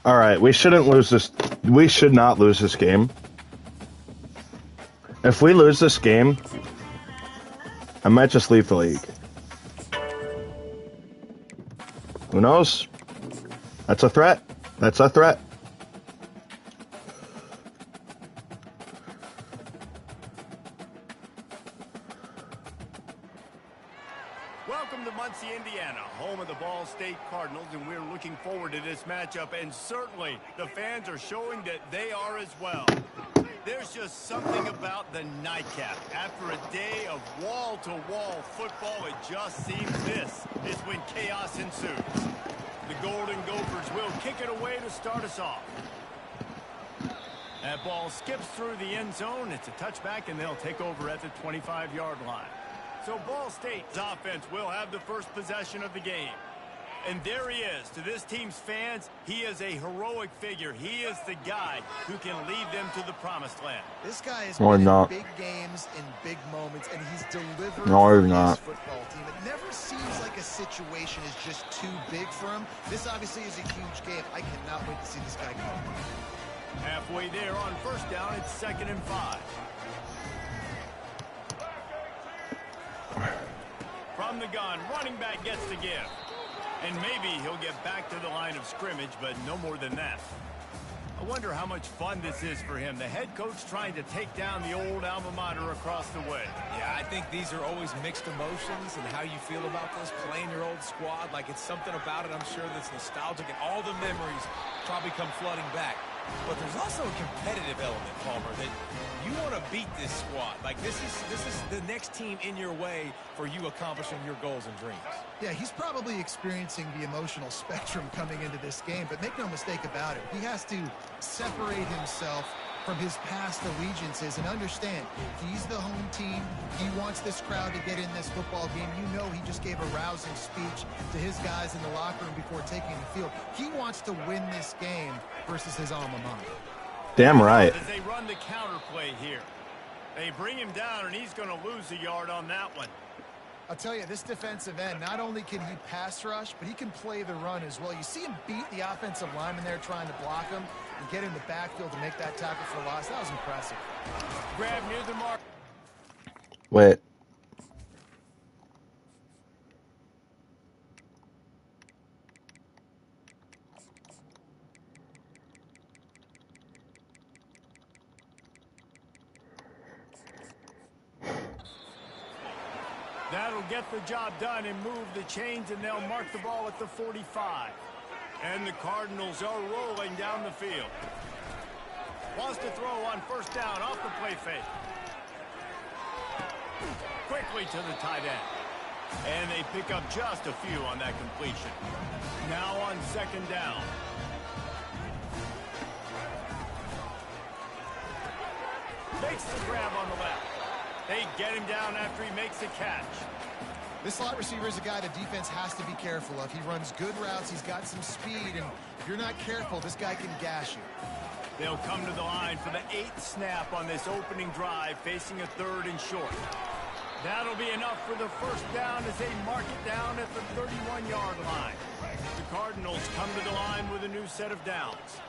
All right, we shouldn't lose this. We should not lose this game. If we lose this game, I might just leave the league. Who knows? That's a threat. That's a threat. Welcome to Muncie, Indiana, home of the Ball State Cardinals, and we're looking forward to this matchup, and certainly the fans are showing that they are as well. There's just something about the nightcap. After a day of wall-to-wall football, it just seems this is when chaos ensues. The Golden Gophers will kick it away to start us off. That ball skips through the end zone. It's a touchback, and they'll take over at the 25-yard line. So Ball State's offense will have the first possession of the game. And there he is. To this team's fans, he is a heroic figure. He is the guy who can lead them to the promised land. This guy is Or in not. big games in big moments, and he's delivered No, for he's his not. football team. It never seems like a situation is just too big for him. This obviously is a huge game. I cannot wait to see this guy go. Halfway there on first down, it's 2nd and 5. From the gun, running back gets the give. And maybe he'll get back to the line of scrimmage, but no more than that. I wonder how much fun this is for him. The head coach trying to take down the old alma mater across the way. Yeah, I think these are always mixed emotions and how you feel about this, playing your old squad. Like, it's something about it, I'm sure, that's nostalgic, and all the memories probably come flooding back. But there's also a competitive element, Palmer, that you want to beat this squad. Like, this is the next team in your way for you accomplishing your goals and dreams. Yeah, he's probably experiencing the emotional spectrum coming into this game, but make no mistake about it. He has to separate himself from his past allegiances and understand he's the home team. He wants this crowd to get in this football game. You know, he just gave a rousing speech to his guys in the locker room before taking the field. He wants to win this game versus his alma mater. Damn right. As they run the counter play here. They bring him down, and he's going to lose a yard on that one. I'll tell you, this defensive end, not only can he pass rush, but he can play the run as well. You see him beat the offensive lineman there trying to block him and get in the backfield to make that tackle for loss. That was impressive. Grab near the mark. Wait. That'll get the job done and move the chains, and they'll mark the ball at the 45. And the Cardinals are rolling down the field. Wants to throw on first down off the play fake. Quickly to the tight end. And they pick up just a few on that completion. Now on 2nd down. Makes the grab on the left. They get him down after he makes a catch. This slot receiver is a guy the defense has to be careful of. He runs good routes. He's got some speed, and if you're not careful, this guy can gash you. They'll come to the line for the 8th snap on this opening drive, facing a 3rd and short. That'll be enough for the first down as they mark it down at the 31-yard line. The Cardinals come to the line with a new set of downs.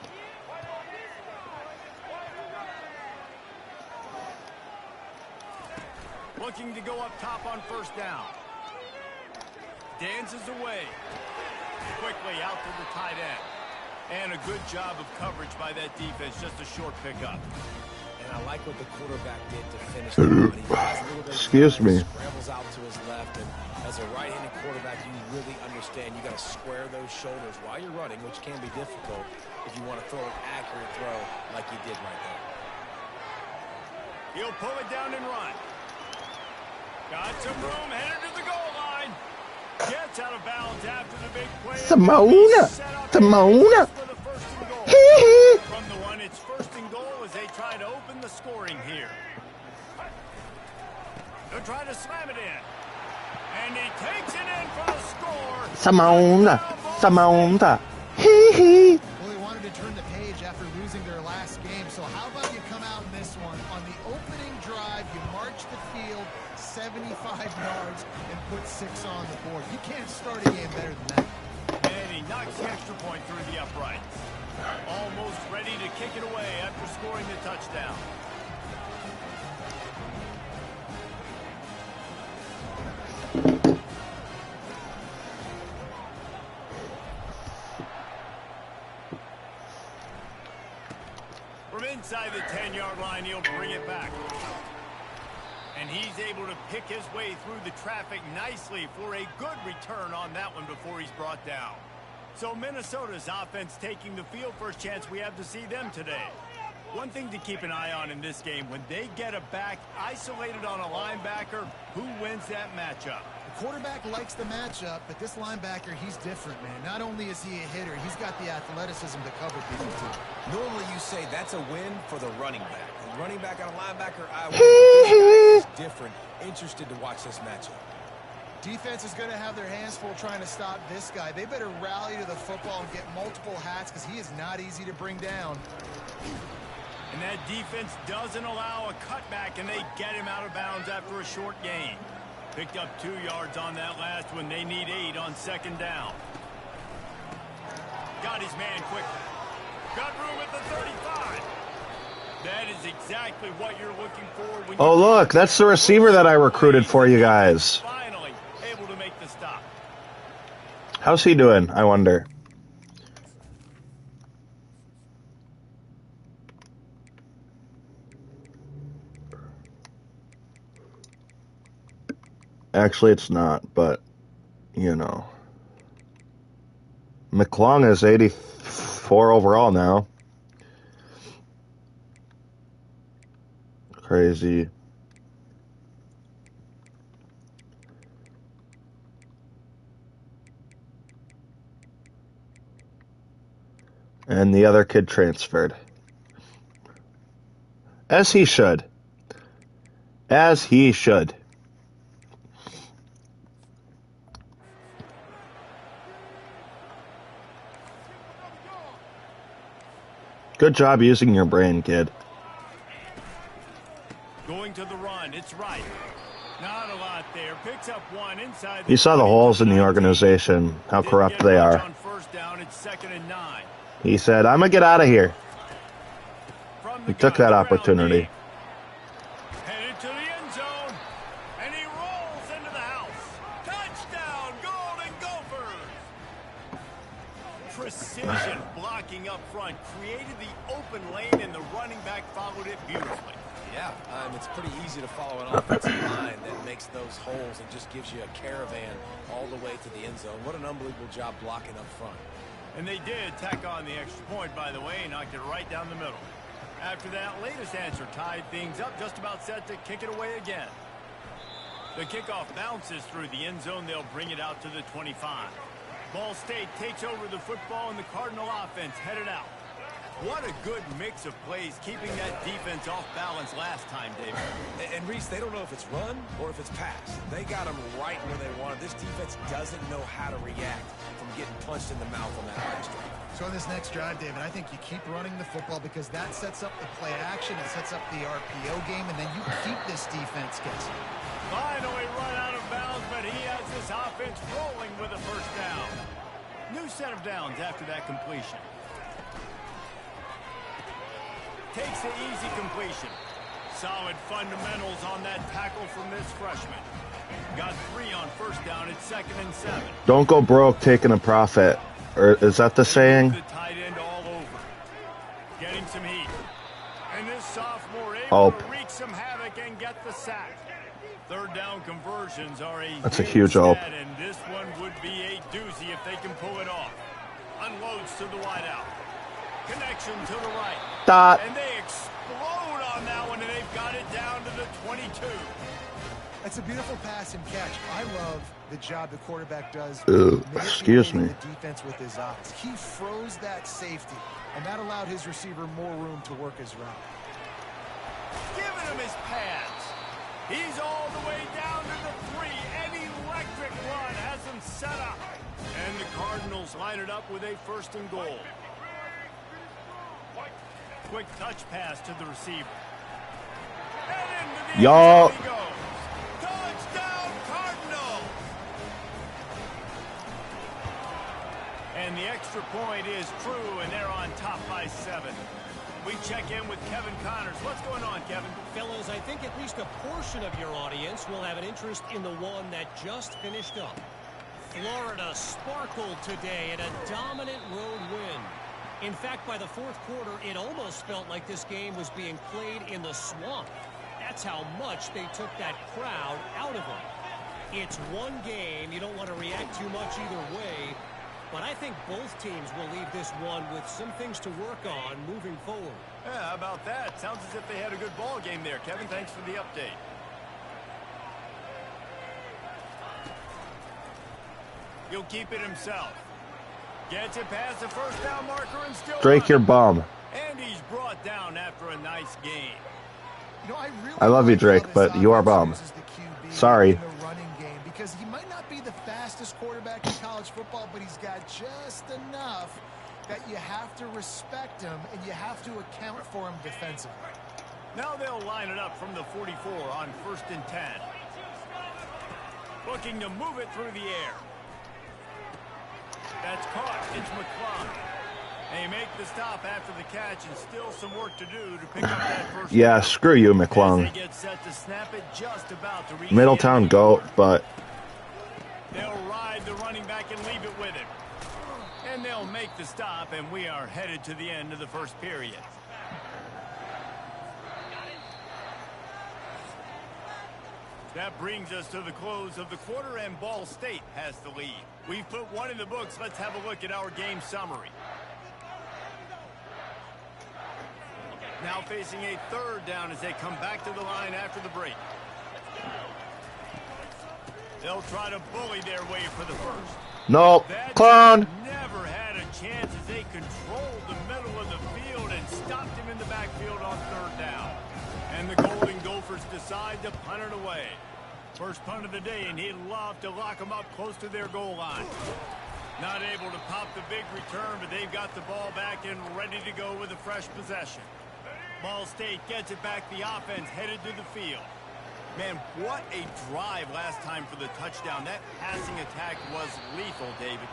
Looking to go up top on first down. Dances away. Quickly out to the tight end. And a good job of coverage by that defense. Just a short pickup. And I like what the quarterback did to finish the run. He has a little bit of Excuse time, me. scrambles out to his left, and as a right-handed quarterback, you really understand you got to square those shoulders while you're running, which can be difficult if you want to throw an accurate throw like he did right there. He'll pull it down and run. Got some room, headed to the goal line. Gets out of bounds after the big play. Simona! Simona! From the one, it's 1st and goal as they try to open the scoring here. They'll try to slam it in. And he takes it in for the score. Simona! Simona! Hee. Well, they wanted to turn the page after losing their last game, so how about you come out in this one? On the opening drive, you march the field 75 yards and put 6 on the board. You can't start a game better than that. And he knocks the extra point through the uprights. Almost ready to kick it away after scoring the touchdown. From inside the 10-yard line, he'll bring it back. And he's able to pick his way through the traffic nicely for a good return on that one before he's brought down. So Minnesota's offense taking the field. First chance we have to see them today. One thing to keep an eye on in this game, when they get a back isolated on a linebacker, who wins that matchup? The quarterback likes the matchup, but this linebacker, he's different, man. Not only is he a hitter, he's got the athleticism to cover people, too. Normally you say that's a win for the running back. The running back on a linebacker, I win. This guy is different. Interested to watch this matchup. Defense is going to have their hands full trying to stop this guy. They better rally to the football and get multiple hats because he is not easy to bring down. And that defense doesn't allow a cutback, and they get him out of bounds after a short gain. Picked up 2 yards on that last one. They need 8 on second down. Got his man quickly. Got room at the 35. That is exactly what you're looking for. When Oh, look, that's the receiver that I recruited for you guys. Finally able to make the stop. How's he doing, I wonder? Actually, it's not, but, you know. McClung is 84 overall now. Crazy. And the other kid transferred. As he should. As he should. Good job using your brain, kid. Going to the run, it's right. Not a lot there. Picks up one inside. You saw the holes in the organization, how corrupt they are. On first down, it's 2nd and 9. He said, I'm going to get out of here. He took that opportunity. Headed to the end zone, and he rolls into the house. Touchdown, Golden Gophers! Precision blocking up front created the open lane, and the running back followed it beautifully. Yeah, it's pretty easy to follow an offensive line that makes those holes and just gives you a caravan all the way to the end zone. What an unbelievable job blocking up front. And they did tack on the extra point, by the way, and knocked it right down the middle. After that, latest answer tied things up, just about set to kick it away again. The kickoff bounces through the end zone. They'll bring it out to the 25. Ball State takes over the football, and the Cardinal offense headed out. What a good mix of plays, keeping that defense off balance last time, David. And Reese, they don't know if it's run or if it's pass. They got them right where they wanted. This defense doesn't know how to react from getting punched in the mouth on that last drive. So on this next drive, David, I think you keep running the football because that sets up the play action, it sets up the RPO game, and then you keep this defense guessing. Finally run out of bounds, but he has this offense rolling with a first down. New set of downs after that completion. Takes the easy completion. Solid fundamentals on that tackle from this freshman. Got 3 on first down. It's 2nd and 7. Don't go broke taking a profit. Or is that the saying? The tight end all over. Getting some heat. And this sophomore able to wreak some havoc and get the sack. Third down conversions are That's a huge help. And this one would be a doozy if they can pull it off. Unloads to the wideout. Connection to the right. Dot. And they explode on that one, and they've got it down to the 22. That's a beautiful pass and catch. I love the job the quarterback does. Excuse me. The defense with his eyes. He froze that safety, and that allowed his receiver more room to work his route. Giving him his pads. He's all the way down to the 3. An electric run has him set up. And the Cardinals line it up with a 1st and goal. Quick touch pass to the receiver. And into the Y'all. end zone he goes. Touchdown, Cardinal! And the extra point is true, and they're on top. by 7. We check in with Kevin Connors. What's going on, Kevin? Fellas, I think at least a portion of your audience will have an interest in the one that just finished up. Florida sparkled today in a dominant road win. In fact, by the fourth quarter, it almost felt like this game was being played in the swamp. That's how much they took that crowd out of it. It's one game. You don't want to react too much either way. But I think both teams will leave this one with some things to work on moving forward. Yeah, how about that? Sounds as if they had a good ball game there. Kevin, thanks for the update. He'll keep it himself. Gets it past the first down marker and still Drake, you're bum. And he's brought down after a nice game. You know, I love you, Drake, but you are bum. Sorry. Because he might not be the fastest quarterback in college football, but he's got just enough that you have to respect him and you have to account for him defensively. Now they'll line it up from the 44 on 1st and 10. Looking to move it through the air. That's caught. It's McClung. They make the stop after the catch and still some work to do to pick up that first. Yeah, screw you, McClung. They get set to snap it, just about to reach Middletown goat, but they'll ride the running back and leave it with him. And they'll make the stop, and we are headed to the end of the first period. That brings us to the close of the quarter, and Ball State has the lead. We've put one in the books. Let's have a look at our game summary. Now facing a third down as they come back to the line after the break. They'll try to bully their way for the first. nope. That Clown. never had a chance as they controlled the middle of the field and stopped him in the backfield on third down. And the Golden Gophers decide to punt it away. First punt of the day, and he'd love to lock them up close to their goal line. Not able to pop the big return, but they've got the ball back and ready to go with a fresh possession. Ball State gets it back. The offense headed to the field. Man, what a drive last time for the touchdown. That passing attack was lethal, David.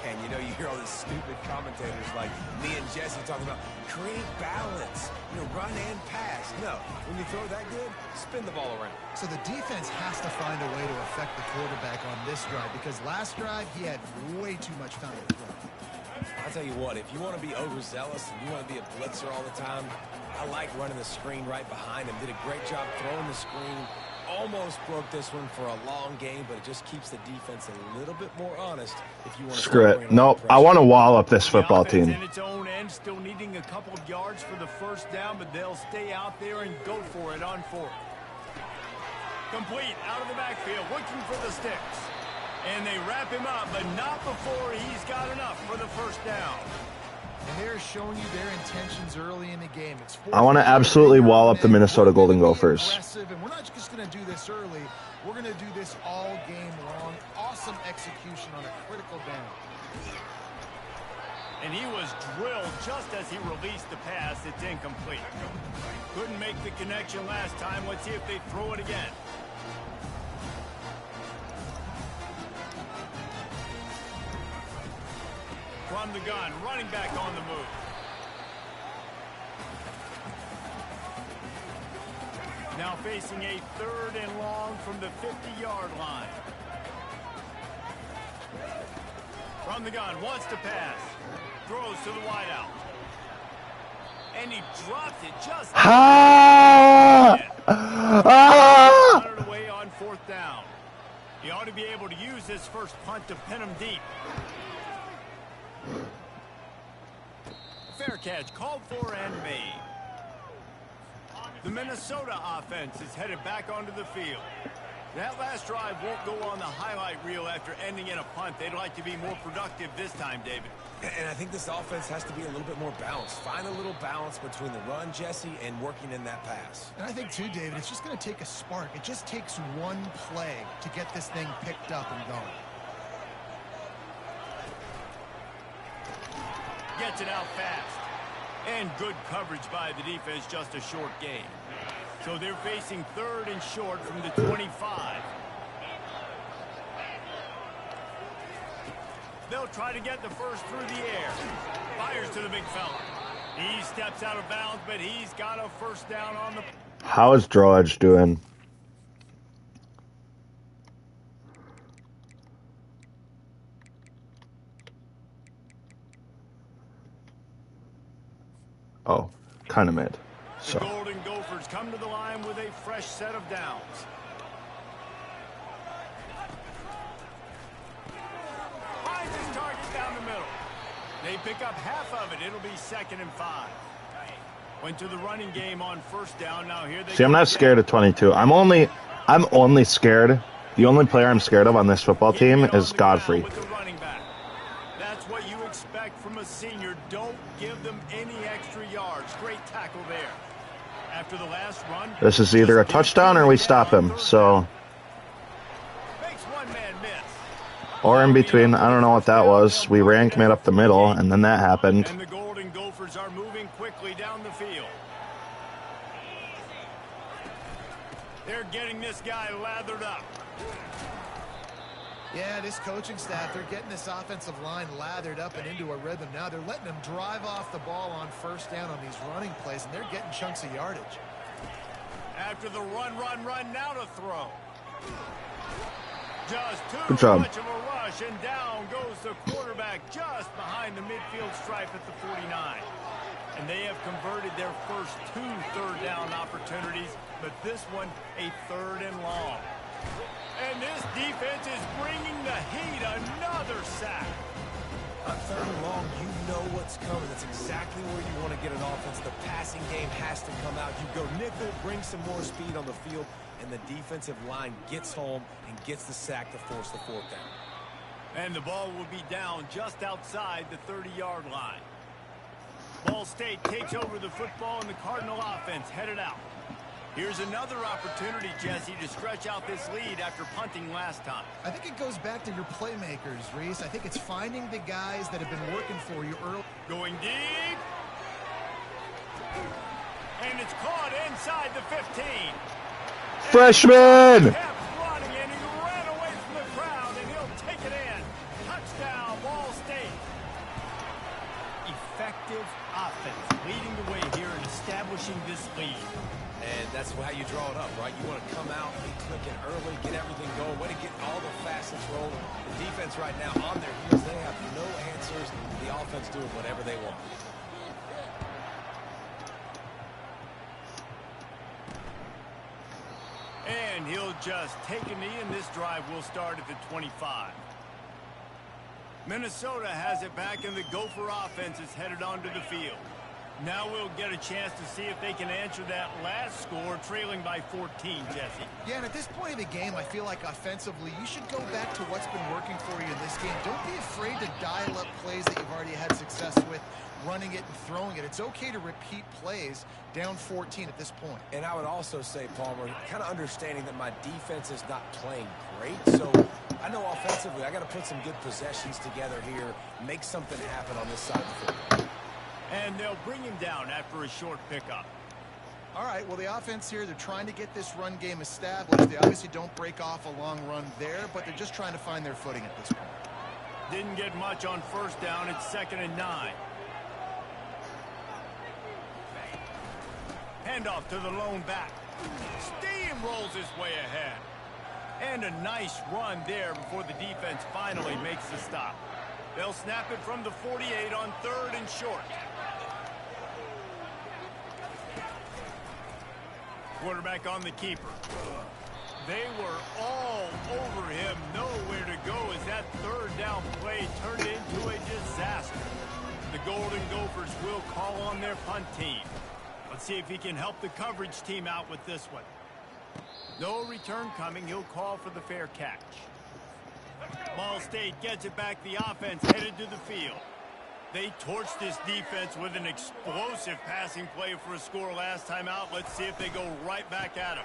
And you know, you hear all these stupid commentators like me and Jesse talking about create balance, you know, run and pass. No, when you throw that good, spin the ball around. So the defense has to find a way to affect the quarterback on this drive because last drive he had way too much time to throw. I'll tell you what, if you want to be overzealous and you want to be a blitzer all the time, I like running the screen right behind him. Did a great job throwing the screen. Almost broke this one for a long game, but it just keeps the defense a little bit more honest if you want to Screw it. Nope. I want to wall up this football The team. offense in its own end, still needing a couple of yards for the first down, but they'll stay out there and go for it on fourth. Complete out of the backfield, looking for the sticks. And they wrap him up, but not before he's got enough for the first down. And they're showing you their intentions early in the game. It's I want to absolutely wall up the Minnesota Golden Gophers. And we're not just going to do this early. We're going to do this all game long. Awesome execution on a critical down. And he was drilled just as he released the pass. It's incomplete. Couldn't make the connection last time. Let's see if they throw it again. From the gun, running back on the move. Now facing a third and long from the 50-yard line. From the gun, wants to pass. Throws to the wideout. And he dropped it just... Put it away on fourth down. He ought to be able to use this first punt to pin him deep. Fair catch, called for and made. The Minnesota offense is headed back onto the field. That last drive won't go on the highlight reel after ending in a punt. They'd like to be more productive this time, David. And I think this offense has to be a little bit more balanced. Find a little balance between the run, Jesse, and working in that pass. And I think, too, David, it's just going to take a spark. It just takes one play to get this thing picked up and going. Gets it out fast. And good coverage by the defense, just a short gain. So they're facing third and short from the 25. They'll try to get the first through the air. Fires to the big fella. He steps out of bounds, but he's got a first down on the... How is George doing? Oh, kind of mid. So. The Golden Gophers come to the line with a fresh set of downs. Finds his target down the middle. They pick up half of it. It'll be 2nd and 5. Went to the running game on first down. Now here they See, I'm not scared of 22. I'm only scared. The only player I'm scared of on this football team is Godfrey. That's what you expect from a senior. Don't give them any extra yards. Great tackle there. After the last run, This is either a touchdown or we stop him. So, makes one man miss. or in between, I don't know what that was. We ran commit up the middle, and then that happened. And the Golden Gophers are moving quickly down the field. They're getting this guy lathered up. Yeah, this coaching staff, they're getting this offensive line lathered up and into a rhythm. Now they're letting them drive off the ball on first down on these running plays, and they're getting chunks of yardage. After the run, now to throw. Just Good too job. much of a rush, and down goes the quarterback just behind the midfield stripe at the 49. And they have converted their first 2 third-down opportunities, but this one a 3rd and long. And this defense is bringing the heat. Another sack. On 3rd and long, you know what's coming. That's exactly where you want to get an offense. The passing game has to come out. You go nickel, bring some more speed on the field, and the defensive line gets home and gets the sack to force the 4th down. And the ball will be down just outside the 30-yard line. Ball State takes over the football, and the Cardinal offense headed out. Here's another opportunity, Jesse, to stretch out this lead after punting last time. I think it goes back to your playmakers, Reese. I think it's finding the guys that have been working for you early. Going deep. And it's caught inside the 15. Freshman! Kept running, and he ran away from the crowd, and he'll take it in. Touchdown, Ball State. Effective offense leading the way here and establishing this lead. And that's how you draw it up, right? You want to come out, be clicking early, get everything going, way to get all the facets rolling. The defense right now on their heels, they have no answers. The offense doing whatever they want. And he'll just take a knee, and this drive will start at the 25. Minnesota has it back, and the Gopher offense is headed onto the field. Now we'll get a chance to see if they can answer that last score, trailing by 14, Jesse. Yeah, and at this point of the game, I feel like offensively, you should go back to what's been working for you in this game. Don't be afraid to dial up plays that you've already had success with, running it and throwing it. It's okay to repeat plays down 14 at this point. And I would also say, Palmer, kind of understanding that my defense is not playing great, so I know offensively I got to put some good possessions together here, make something happen on this side of the football. And they'll bring him down after a short pickup. All right, well, the offense here, they're trying to get this run game established. They obviously don't break off a long run there, but they're just trying to find their footing at this point. Didn't get much on first down. It's 2nd and 9. Handoff to the lone back. Steamrolls his way ahead. And a nice run there before the defense finally makes the stop. They'll snap it from the 48 on 3rd and short. Quarterback on the keeper. They were all over him. Nowhere to go as that 3rd down play turned into a disaster. The Golden Gophers will call on their punt team. Let's see if he can help the coverage team out with this one. No return coming. He'll call for the fair catch. Ball State gets it back. The offense headed to the field. They torched this defense with an explosive passing play for a score last time out. Let's see if they go right back at him.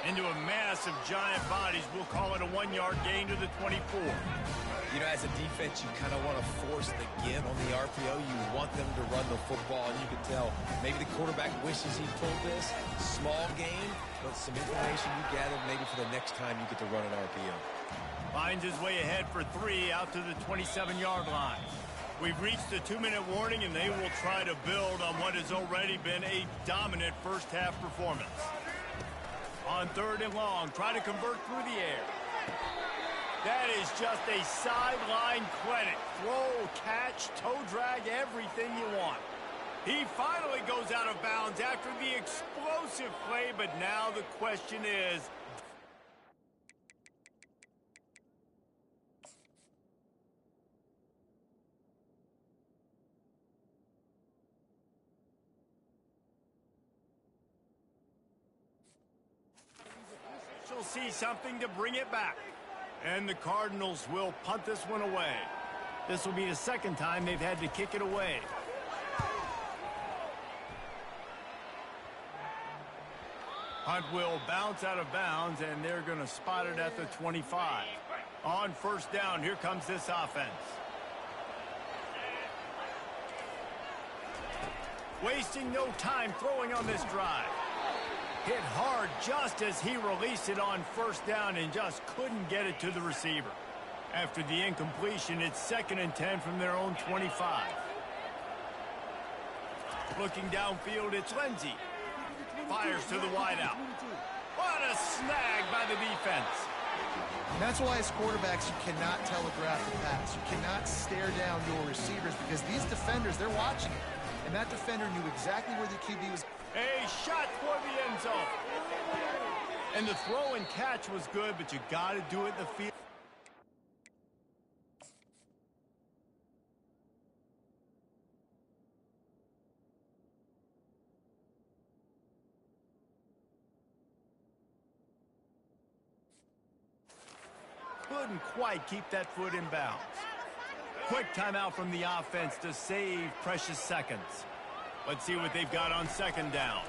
Into a mass of giant bodies. We'll call it a 1-yard gain to the 24. You know, as a defense, you kind of want to force the give on the RPO. You want them to run the football, and you can tell maybe the quarterback wishes he pulled this. Small game, but some information you gathered maybe for the next time you get to run an RPO. Finds his way ahead for 3 out to the 27-yard line. We've reached the 2-minute warning, and they will try to build on what has already been a dominant first-half performance. On 3rd and long, try to convert through the air. That is just a sideline credit. Throw, catch, toe drag, everything you want. He finally goes out of bounds after the explosive play, but now the question is, she'll see something to bring it back. And the Cardinals will punt this one away. This will be the second time they've had to kick it away. Hunt will bounce out of bounds, and they're going to spot it at the 25. On 1st down, here comes this offense. Wasting no time throwing on this drive. Hit hard just as he released it on 1st down and just couldn't get it to the receiver. After the incompletion, it's 2nd and 10 from their own 25. Looking downfield, it's Lindsey. Fires to the wideout. What a snag by the defense. And that's why as quarterbacks, you cannot telegraph the pass. You cannot stare down your receivers because these defenders, they're watching it. And that defender knew exactly where the QB was. A shot for the end zone. And the throw and catch was good, but you got to do it in the field. Couldn't quite keep that foot in bounds. Quick timeout from the offense to save precious seconds. Let's see what they've got on 2nd down.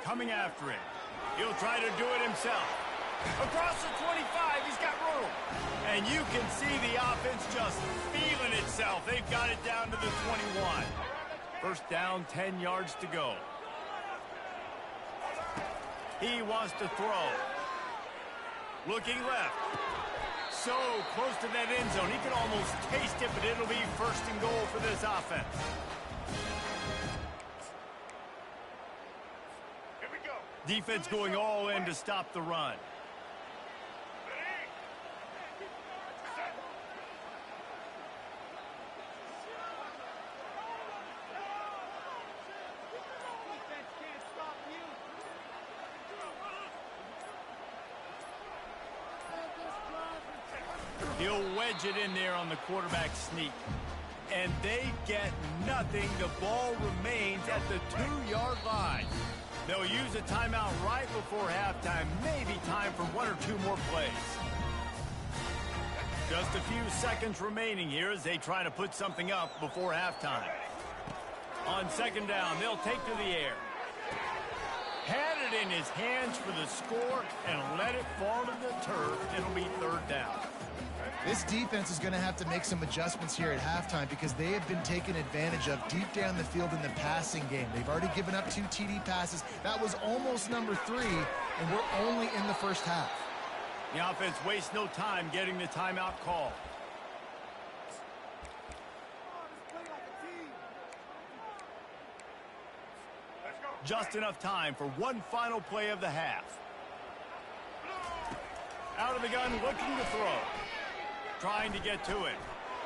Coming after it. He'll try to do it himself. Across the 25, he's got room. And you can see the offense just feeling itself. They've got it down to the 21. 1st down, 10 yards to go. He wants to throw. Looking left. So close to that end zone. He can almost taste it, but it'll be 1st and goal for this offense. Here we go. Defense going all in to stop the run. He'll wedge it in there on the quarterback sneak. And they get nothing. The ball remains at the 2-yard line. They'll use a timeout right before halftime. Maybe time for 1 or 2 more plays. Just a few seconds remaining here as they try to put something up before halftime. On 2nd down, they'll take to the air. Had it in his hands for the score and let it fall to the turf. It'll be 3rd down. This defense is going to have to make some adjustments here at halftime because they have been taken advantage of deep down the field in the passing game. They've already given up 2 TD passes. That was almost number 3, and we're only in the 1st half. The offense wastes no time getting the timeout call. Just enough time for one final play of the half. Out of the gun, looking to throw. Trying to get to it.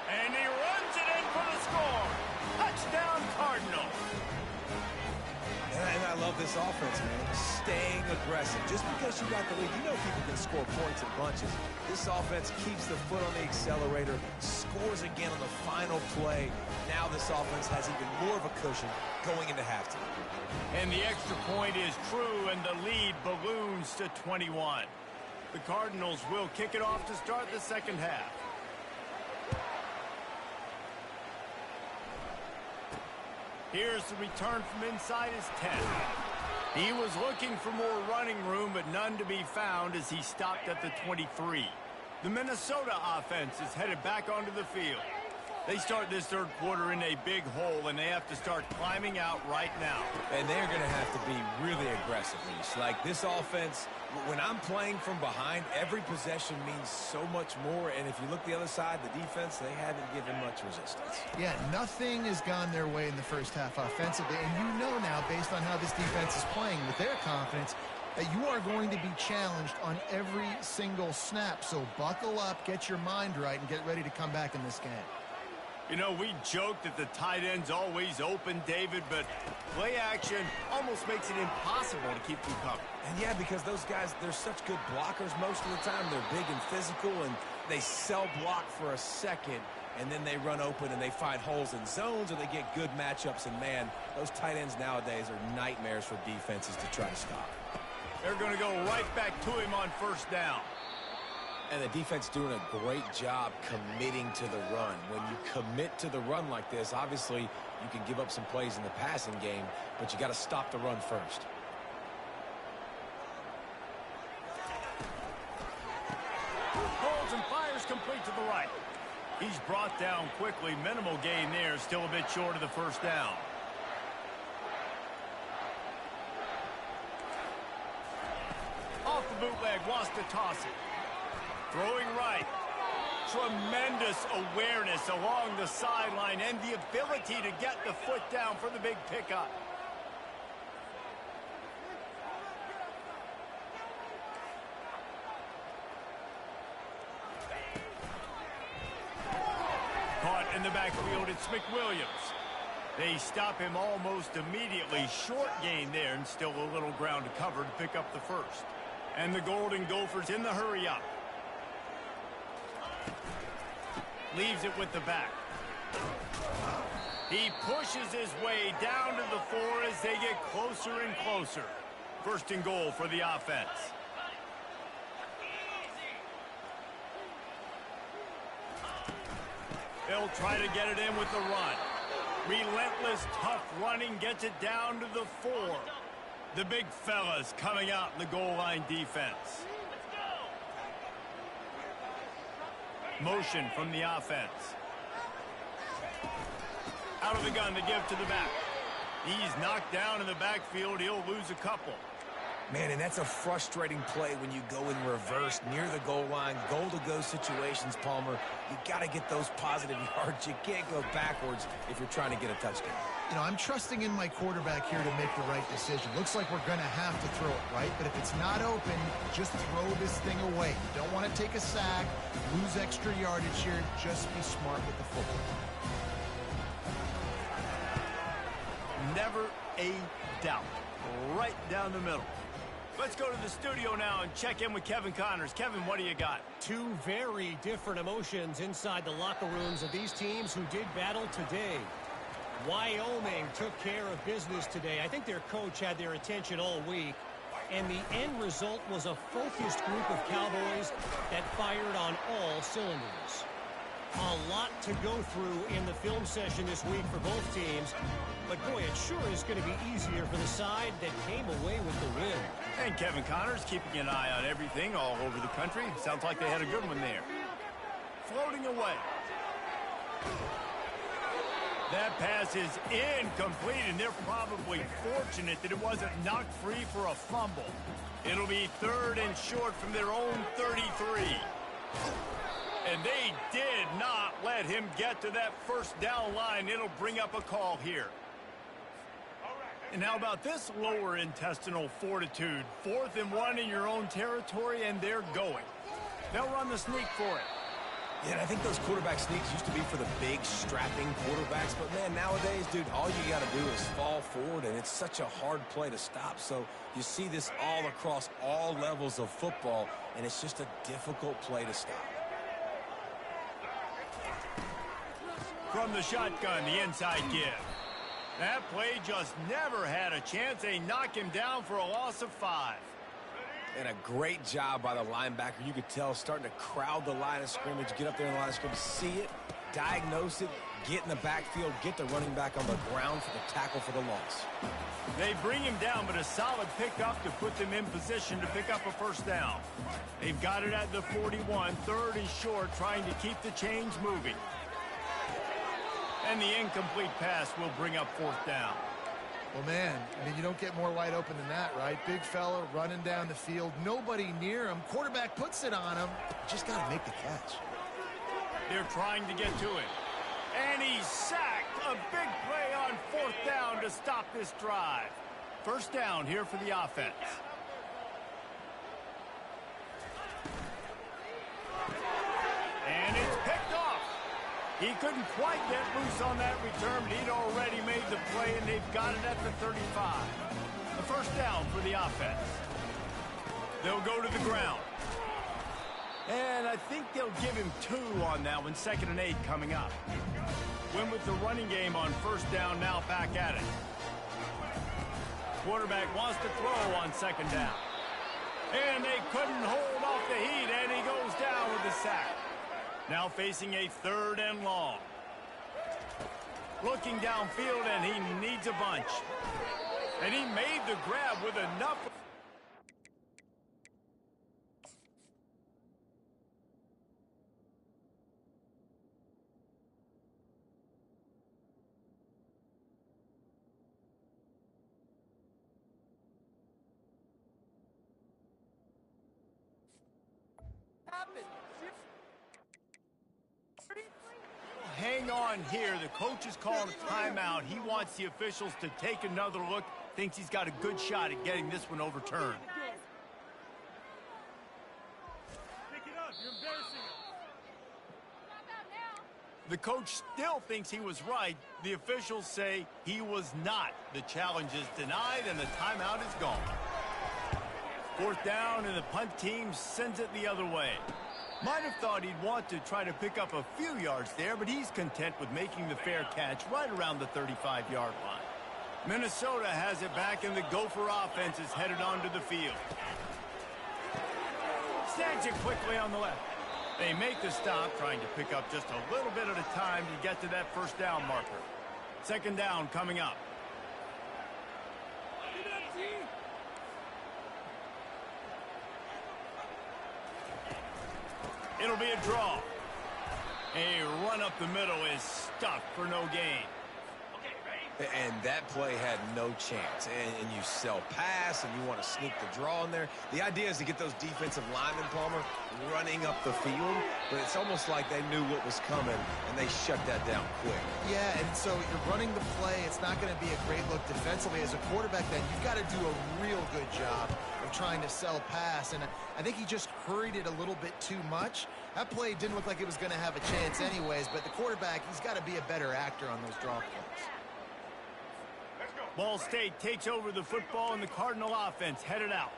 And he runs it in for the score. Touchdown, Cardinals. And I love this offense, man. Staying aggressive. Just because you got the lead, you know people can score points in bunches. This offense keeps the foot on the accelerator, scores again on the final play. Now this offense has even more of a cushion going into halftime. And the extra point is true, and the lead balloons to 21. The Cardinals will kick it off to start the 2nd half. Here's the return from inside his 10. He was looking for more running room, but none to be found as he stopped at the 23. The Minnesota offense is headed back onto the field. They start this third quarter in a big hole, and they have to start climbing out right now. And they're going to have to be really aggressive, Reese. Like this offense, when I'm playing from behind, every possession means so much more. And if you look the other side, the defense, they haven't given much resistance. Yeah, nothing has gone their way in the first half offensively. And you know now, based on how this defense is playing with their confidence, that you are going to be challenged on every single snap. So buckle up, get your mind right, and get ready to come back in this game. You know, we joked that the tight end's always open, David, but play action almost makes it impossible to keep them covered. And yeah, because those guys, they're such good blockers most of the time. They're big and physical, and they sell block for a second, and then they run open and they find holes in zones, or they get good matchups. And man, those tight ends nowadays are nightmares for defenses to try to stop. They're going to go right back to him on first down. And the defense doing a great job committing to the run. When you commit to the run like this, obviously you can give up some plays in the passing game, but you got to stop the run first. Holds and fires complete to the right. He's brought down quickly. Minimal gain there. Still a bit short of the first down. Off the bootleg, wants to toss it. Throwing right. Tremendous awareness along the sideline and the ability to get the foot down for the big pickup. Caught in the backfield, it's McWilliams. They stop him almost immediately. Short gain there, and still a little ground to cover to pick up the first. And the Golden Gophers in the hurry up. Leaves it with the back. He pushes his way down to the 4 as they get closer and closer. First and goal for the offense. They'll try to get it in with the run. Relentless, tough running gets it down to the 4. The big fellas coming out in the goal line defense. Motion from the offense. Out of the gun to give to the back. He's knocked down in the backfield. He'll lose a couple. Man, and that's a frustrating play when you go in reverse near the goal line. Goal-to-go situations, Palmer. You got to get those positive yards. You can't go backwards if you're trying to get a touchdown. You know, I'm trusting in my quarterback here to make the right decision. Looks like we're going to have to throw it right, but if it's not open, just throw this thing away. You don't want to take a sack, lose extra yardage here. Just be smart with the football. Never a doubt. Right down the middle. Let's go to the studio now and check in with Kevin Connors. Kevin, what do you got? Two very different emotions inside the locker rooms of these teams who did battle today. Wyoming took care of business today. I think their coach had their attention all week. And the end result was a focused group of Cowboys that fired on all cylinders. A lot to go through in the film session this week for both teams. But, boy, it sure is going to be easier for the side that came away with the win. And Kevin Connors keeping an eye on everything all over the country. Sounds like they had a good one there. Floating away. That pass is incomplete, and they're probably fortunate that it wasn't knocked free for a fumble. It'll be third and short from their own 33. And they did not let him get to that first down line. It'll bring up a call here. And how about this lower intestinal fortitude? 4th and 1 in your own territory, and they're going. They'll run the sneak for it. Yeah, and I think those quarterback sneaks used to be for the big, strapping quarterbacks. But, man, nowadays, dude, all you got to do is fall forward, and it's such a hard play to stop. So you see this all across all levels of football, and it's just a difficult play to stop. From the shotgun, the inside give. That play just never had a chance. They knock him down for a loss of 5. And a great job by the linebacker. You could tell starting to crowd the line of scrimmage, get up there in the line of scrimmage, see it, diagnose it, get in the backfield, get the running back on the ground for the tackle for the loss. They bring him down, but a solid pickup to put them in position to pick up a first down. They've got it at the 41, 3rd and short, trying to keep the chains moving. And the incomplete pass will bring up fourth down. Well, man, I mean, you don't get more wide open than that, right? Big fella running down the field, nobody near him. Quarterback puts it on him. Just got to make the catch. They're trying to get to it. And he's sacked. A big play on fourth down to stop this drive. First down here for the offense. And it's picked off. He couldn't quite get loose on that return, but he'd already made the play, and they've got it at the 35. The first down for the offense. They'll go to the ground. And I think they'll give him 2 on that one. 2nd and 8 coming up. Win with the running game on first down, now back at it. Quarterback wants to throw on 2nd down. And they couldn't hold off the heat, and he goes down with the sack. Now facing a 3rd and long. Looking downfield, and he needs a bunch. And he made the grab with enough. Hang on here. The coach is calling a timeout. He wants the officials to take another look. Thinks he's got a good shot at getting this one overturned. Pick it up. You're embarrassing us. The coach still thinks he was right. The officials say he was not. The challenge is denied, and the timeout is gone. Fourth down, and the punt team sends it the other way. Might have thought he'd want to try to pick up a few yards there, but he's content with making the fair catch right around the 35-yard line. Minnesota has it back, and the Gopher offense is headed onto the field. Snags it quickly on the left. They make the stop, trying to pick up just a little bit at a time to get to that first down marker. 2nd down coming up. It'll be a draw. A run up the middle is stuck for no gain. And that play had no chance. And you sell pass, and you want to sneak the draw in there. The idea is to get those defensive linemen, Palmer, running up the field. But it's almost like they knew what was coming, and they shut that down quick. Yeah, and so you're running the play. It's not going to be a great look defensively. As a quarterback, then, you've got to do a real good job of trying to sell pass. And I think he just hurried it a little bit too much. That play didn't look like it was going to have a chance anyways, but the quarterback, he's got to be a better actor on those draw plays. Ball State takes over the football, and the Cardinal offense headed out.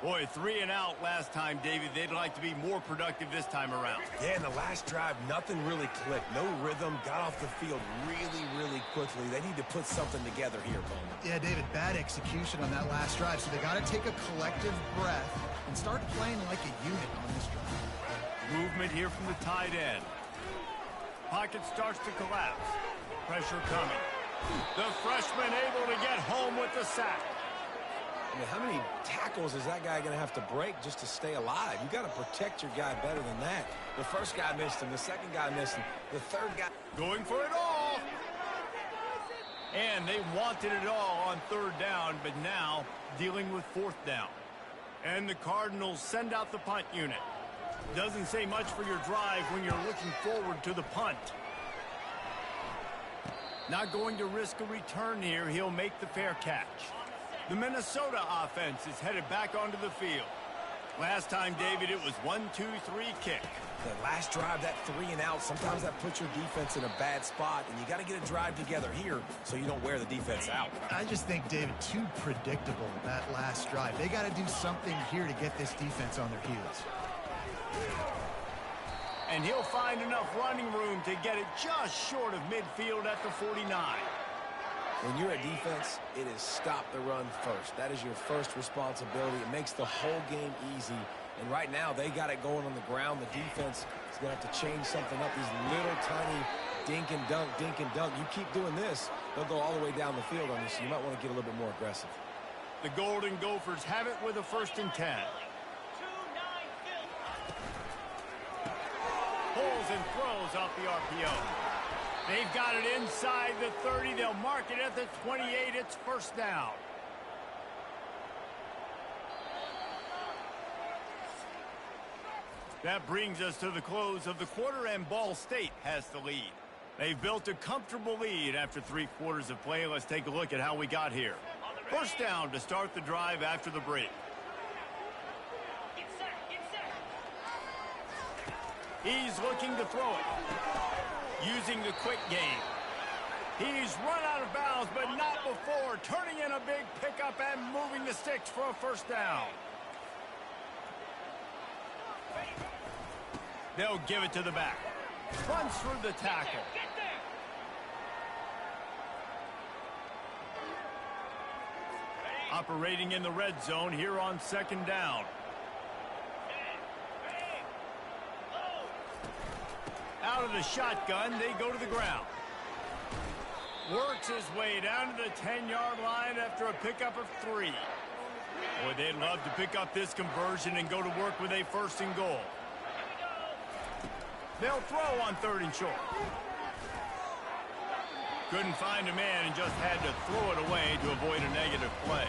Boy, 3 and out last time, David. They'd like to be more productive this time around. Yeah, in the last drive, nothing really clicked. No rhythm, got off the field really quickly. They need to put something together here, Bowman. Yeah, David, bad execution on that last drive, so they got to take a collective breath and start playing like a unit on this drive. Movement here from the tight end. Pocket starts to collapse. Pressure coming. The freshman able to get home with the sack. I mean, how many tackles is that guy going to have to break just to stay alive? You got to protect your guy better than that. The first guy missed him. The second guy missed him. The third guy... Going for it all. And they wanted it all on 3rd down, but now dealing with 4th down. And the Cardinals send out the punt unit. Doesn't say much for your drive when you're looking forward to the punt. Not going to risk a return here. He'll make the fair catch. The Minnesota offense is headed back onto the field. Last time, David, it was 1-2-3 kick. The last drive, that 3 and out, sometimes that puts your defense in a bad spot, and you got to get a drive together here so you don't wear the defense out. I just think, David, too predictable that last drive. They got to do something here to get this defense on their heels. And he'll find enough running room to get it just short of midfield at the 49. When you're a defense, it is stop the run first. That is your first responsibility. It makes the whole game easy. And right now, they got it going on the ground. The defense is going to have to change something up. These little tiny dink and dunk, dink and dunk. You keep doing this, they'll go all the way down the field on you, so you might want to get a little bit more aggressive. The Golden Gophers have it with a 1st and 10. Pulls and throws off the RPO. They've got it inside the 30. They'll mark it at the 28. It's first down. That brings us to the close of the quarter, and Ball State has the lead. They've built a comfortable lead after 3 quarters of play. Let's take a look at how we got here. First down to start the drive after the break. He's looking to throw it. Using the quick game. He's run out of bounds, but not before. Turning in a big pickup and moving the sticks for a first down. They'll give it to the back. Runs through the tackle. Operating in the red zone here on second down. Out of the shotgun, they go to the ground. Works his way down to the 10-yard line after a pickup of 3. Boy, they'd love to pick up this conversion and go to work with a first and goal. They'll throw on 3rd and short. Couldn't find a man and just had to throw it away to avoid a negative play.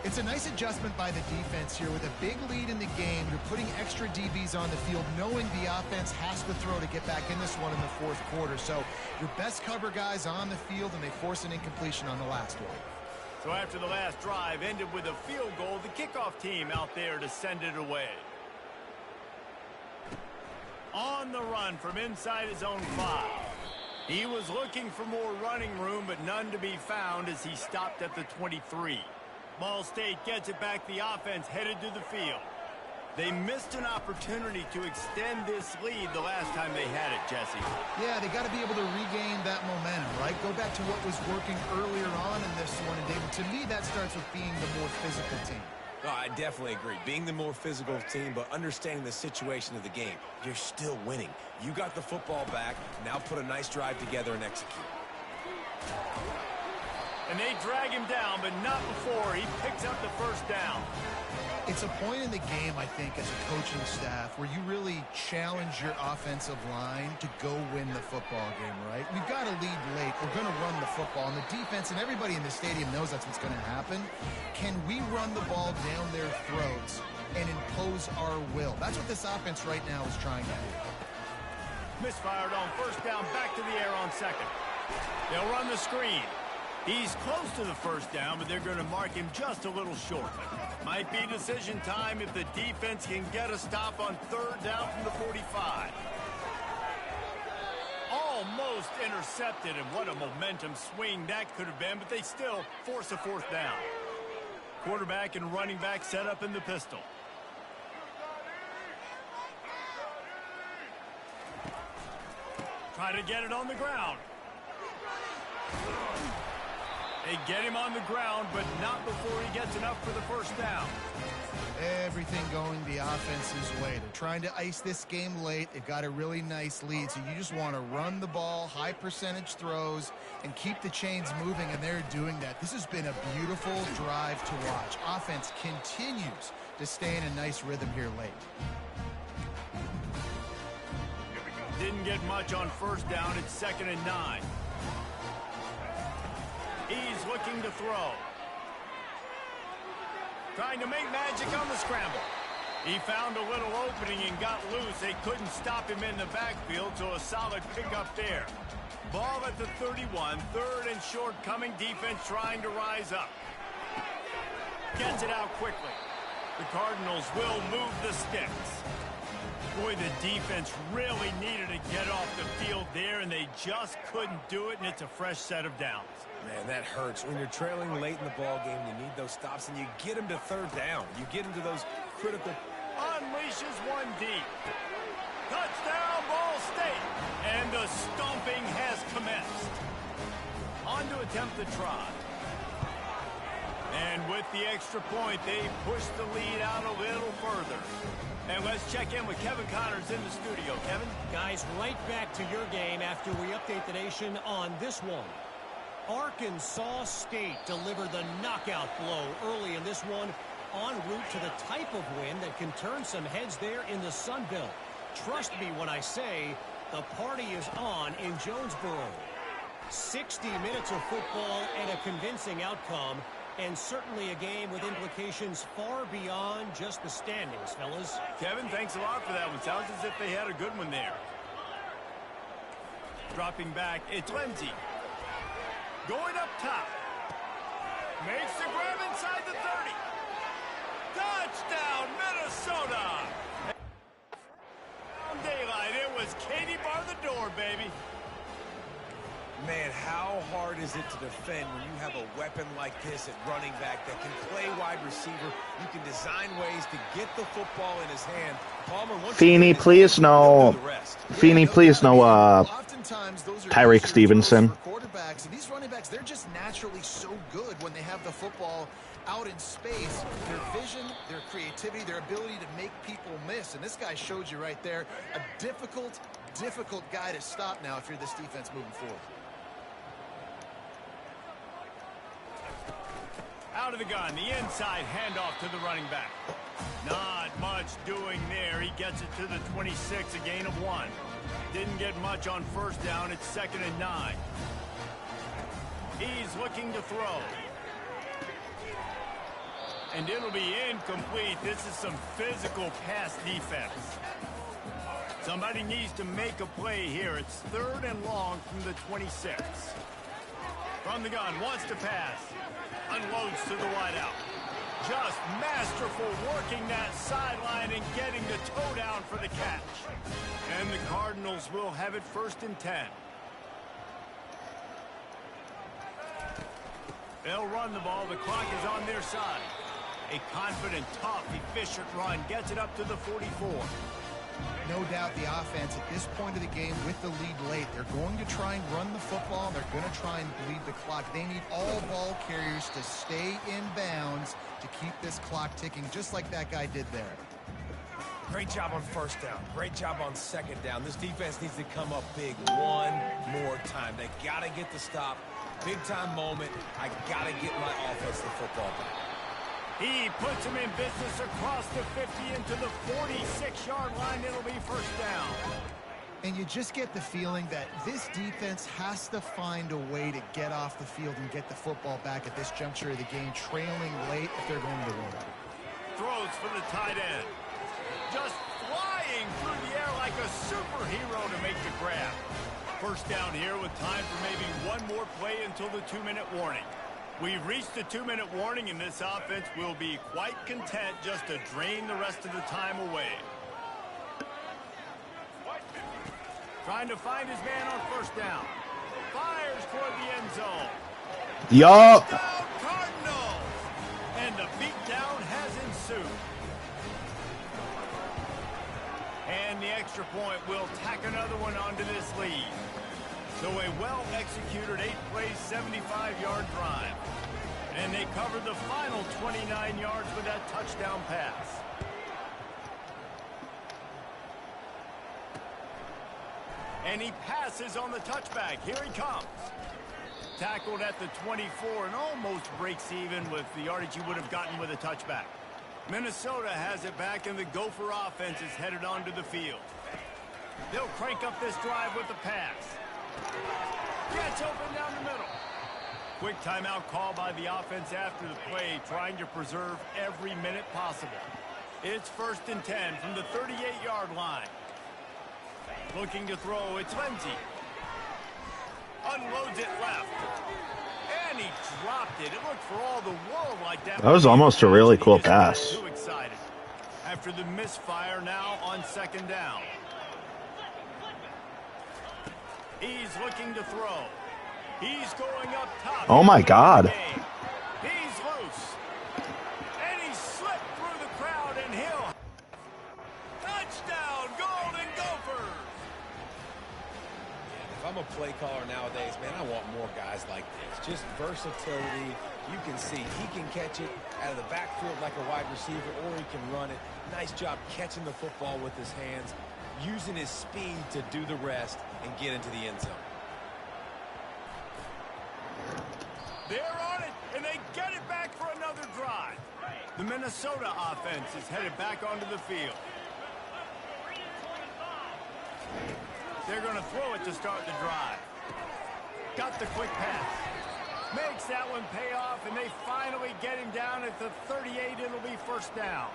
It's a nice adjustment by the defense here. With a big lead in the game, you're putting extra DBs on the field, knowing the offense has to throw to get back in this one in the 4th quarter. So your best cover guys on the field, and they force an incompletion on the last one. So after the last drive ended with a field goal, the kickoff team out there to send it away. On the run from inside his own 5. He was looking for more running room, but none to be found as he stopped at the 23. Ball State gets it back. The offense headed to the field. They missed an opportunity to extend this lead the last time they had it, Jesse. Yeah, they got to be able to regain that momentum, right? Go back to what was working earlier on in this one. And David, to me, that starts with being the more physical team. Oh, I definitely agree. Being the more physical team, but understanding the situation of the game. You're still winning. You got the football back. Now put a nice drive together and execute. And they drag him down, but not before he picks up the first down. It's a point in the game, I think, as a coaching staff, where you really challenge your offensive line to go win the football game, right? We've got to lead late. We're going to run the football. And the defense and everybody in the stadium knows that's what's going to happen. Can we run the ball down their throats and impose our will? That's what this offense right now is trying to do. Misfired on first down, back to the air on 2nd. They'll run the screen. He's close to the first down, but they're going to mark him just a little short. Might be decision time if the defense can get a stop on 3rd down from the 45. Almost intercepted, and what a momentum swing that could have been, but they still force a 4th down. Quarterback and running back set up in the pistol. Try to get it on the ground. They get him on the ground, but not before he gets enough for the first down. Everything going the offense's way. They're trying to ice this game late. They've got a really nice lead, so you just want to run the ball, high percentage throws, and keep the chains moving, and they're doing that. This has been a beautiful drive to watch. Offense continues to stay in a nice rhythm here late. Didn't get much on first down. It's 2nd and 9. He's looking to throw. Trying to make magic on the scramble. He found a little opening and got loose. They couldn't stop him in the backfield, so a solid pickup there. Ball at the 31. 3rd and short coming. Defense trying to rise up. Gets it out quickly. The Cardinals will move the sticks. Boy, the defense really needed to get off the field there, and they just couldn't do it, and it's a fresh set of downs. Man, that hurts. When you're trailing late in the ball game, you need those stops, and you get them to 3rd down. You get into those critical... Unleashes one deep. Touchdown, Ball State. And the stomping has commenced. On to attempt the try. And with the extra point, they push the lead out a little further. And let's check in with Kevin Connors in the studio. Kevin? Guys, right back to your game after we update the nation on this one. Arkansas State delivered the knockout blow early in this one, en route to the type of win that can turn some heads there in the Sun Belt. Trust me when I say The party is on in Jonesboro. 60 minutes of football and a convincing outcome, and certainly a game with implications far beyond just the standings, fellas. Kevin, thanks a lot for that one. Sounds as if they had a good one there. Dropping back, it's Lindsey. Going up top. Makes the grab inside the 30. Touchdown, Minnesota! Daylight, it was Katie bar the door, baby. Man, how hard is it to defend when you have a weapon like this at running back that can play wide receiver? You can design ways to get the football in his hand. Palmer, Feeney, please no. Feeney, please no. Tyreek Stevenson. Quarterbacks, and these running backs, they're just naturally so good when they have the football out in space. Their vision, their creativity, their ability to make people miss. And this guy showed you right there, a difficult guy to stop now if you're this defense moving forward. Out of the gun, the inside handoff to the running back. Not much doing there. He gets it to the 26, a gain of 1. Didn't get much on first down. It's 2nd and 9. He's looking to throw. And it'll be incomplete. This is some physical pass defense. Somebody needs to make a play here. It's 3rd and long from the 26. From the gun, wants to pass. Unloads to the wideout. Just masterful working that sideline and getting the toe down for the catch. And the Cardinals will have it 1st and 10. They'll run the ball. The clock is on their side. A confident, tough, efficient run gets it up to the 44. No doubt the offense at this point of the game with the lead late, they're going to try and run the football, and they're going to try and bleed the clock. They need all ball carriers to stay in bounds to keep this clock ticking, just like that guy did there. Great job on first down. Great job on 2nd down. This defense needs to come up big one more time. They got to get the stop. Big time moment. I got to get my offense the football back. He puts him in business across the 50 into the 46-yard line. It'll be 1st down. And you just get the feeling that this defense has to find a way to get off the field and get the football back at this juncture of the game, trailing late if they're going to win. Throws for the tight end. Just flying through the air like a superhero to make the grab. 1st down here with time for maybe one more play until the 2-minute warning. We've reached the 2-minute warning, and this offense will be quite content just to drain the rest of the time away. Trying to find his man on 1st down. Fires toward the end zone. Yup. Touchdown, Cardinals! And the beatdown has ensued. And the extra point will tack another one onto this lead. So a well-executed 8-play, 75-yard drive. And they covered the final 29 yards with that touchdown pass. And he passes on the touchback. Here he comes. Tackled at the 24 and almost breaks even with the yardage he would have gotten with a touchback. Minnesota has it back, and the Gopher offense is headed onto the field. They'll crank up this drive with the pass. Gets open down the middle. Quick timeout call by the offense after the play, trying to preserve every minute possible. It's 1st and 10 from the 38-yard line. Looking to throw, it's Lindsey. Unloads it left. And he dropped it. It looked for all the world like that. That was almost a really cool pass. Too excited. After the misfire, now on 2nd down. He's looking to throw. He's going up top. Oh my God. He's loose. And he slipped through the crowd, and he'll... Touchdown, Golden Gophers! If I'm a play caller nowadays, man, I want more guys like this. Just versatility. You can see he can catch it out of the backfield like a wide receiver, or he can run it. Nice job catching the football with his hands, using his speed to do the rest and get into the end zone. They're on it, and they get it back for another drive. The Minnesota offense is headed back onto the field. They're going to throw it to start the drive. Got the quick pass. Makes that one pay off, and they finally get him down at the 38. It'll be first down.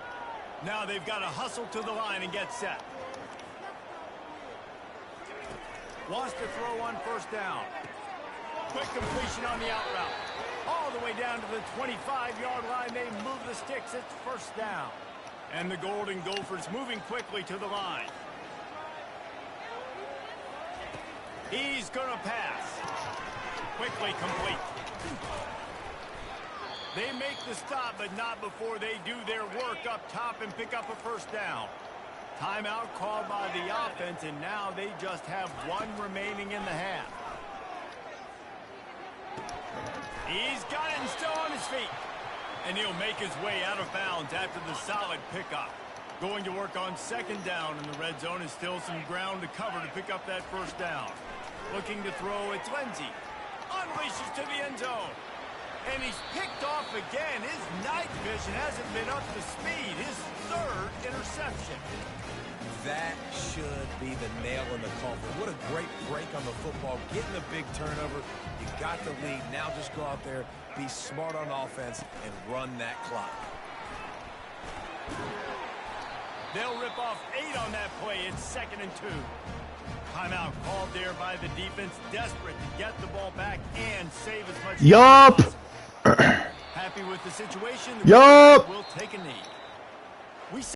Now they've got to hustle to the line and get set. Wants to throw on first down. Quick completion on the out route. All the way down to the 25-yard line. They move the sticks. It's first down. And the Golden Gophers moving quickly to the line. He's going to pass. Quickly complete. They make the stop, but not before they do their work up top and pick up a first down. Timeout called by the offense, and now they just have one remaining in the half. He's got it and still on his feet. And he'll make his way out of bounds after the solid pickup. Going to work on second down, and the red zone is still some ground to cover to pick up that first down. Looking to throw, it's Lindsey. Unleashes to the end zone. And he's picked off again. His night vision hasn't been up to speed. His third interception. That should be the nail in the coffin. What a great break on the football. Getting the big turnover. You got the lead. Now just go out there, be smart on offense, and run that clock. They'll rip off 8 on that play. It's 2nd and 2. Timeout called there by the defense. Desperate to get the ball back and save as much. Yup. Happy with the situation. Yup. Will take a knee. We